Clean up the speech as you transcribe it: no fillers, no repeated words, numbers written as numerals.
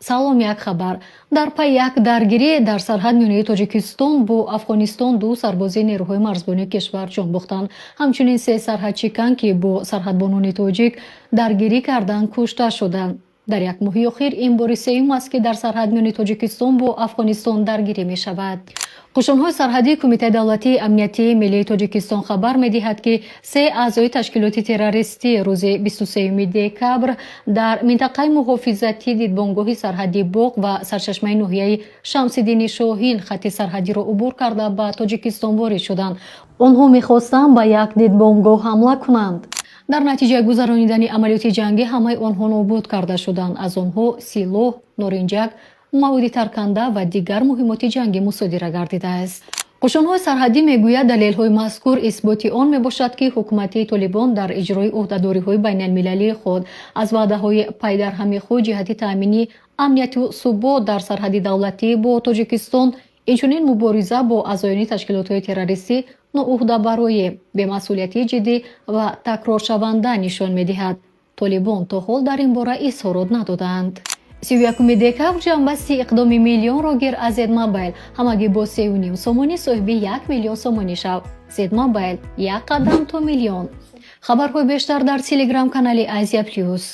салом, як хабар. дар пай як даргирие дар сарҳад миёнаи Точикистон бо Афгонистон ду сарбози нерӯҳои марзбонии кишвар ҷон бохтанд. Ҳамчунин се сарҳадчикан, ки бо сарҳадбонони тоҷик даргирӣ карданд, кушта шуданд. дар як моҳи охир ин бори сеюм аст ки дар сарҳад миёни Точикистон бо Афғонистон даргирӣ мешавад. қушонҳои сарҳадии Кумитаи давлатии амнияти миллии Точикистон хабар медиҳад, ки се аъзои ташкилоти террористӣ рӯзи 23 декабр дар минтақаи муҳофизатӣ дидбонгоҳи сарҳади Боғ ва сарчашмаи ноҳияи Шамсиддини Шоҳин хатти сарҳадиро убур карда ба Точикистон ворид шуданд. онҳо мехостанд ба як дидбонгоҳ ҳамла кунанд. дар натиҷаи гузаронидани амалиёти ҷангӣ ҳамаи онҳо нобуд карда шуданд. аз онҳо силоҳ, норинҷак, маводи тарканда ва дигар муҳимоти ҷангӣ мусодира гардидааст. қушонҳои сарҳадӣ мегӯяд далелҳои мазкур исботи он мебошад, ки ҳукумати Толибон дар иҷрои ӯҳдадориҳои байналмилалии худ аз ваъдаҳои пайдарҳами худ ҷиҳати таъмини амнияту субот дар сарҳади давлатӣ бо Тоҷикистон, инчунин мубориза бо аъзоёни ташкилотҳои террористӣ ноӯҳдабароӣ, бемасъулиятии ҷиддӣ ва такроршаванда нишон медиҳад. Толибон то ҳол дар ин бора изҳорот надоданд. 31 декабр ҷанбасти иқдоми миллионро гир аз Зедмобайл, ҳамагӣ бо 3.5 сомонӣ соҳиби 1 миллион сомонӣ шав. Зедмобайл, як қадам то миллион. хабарҳои бештар дар телеграм-канали Asia-Plus.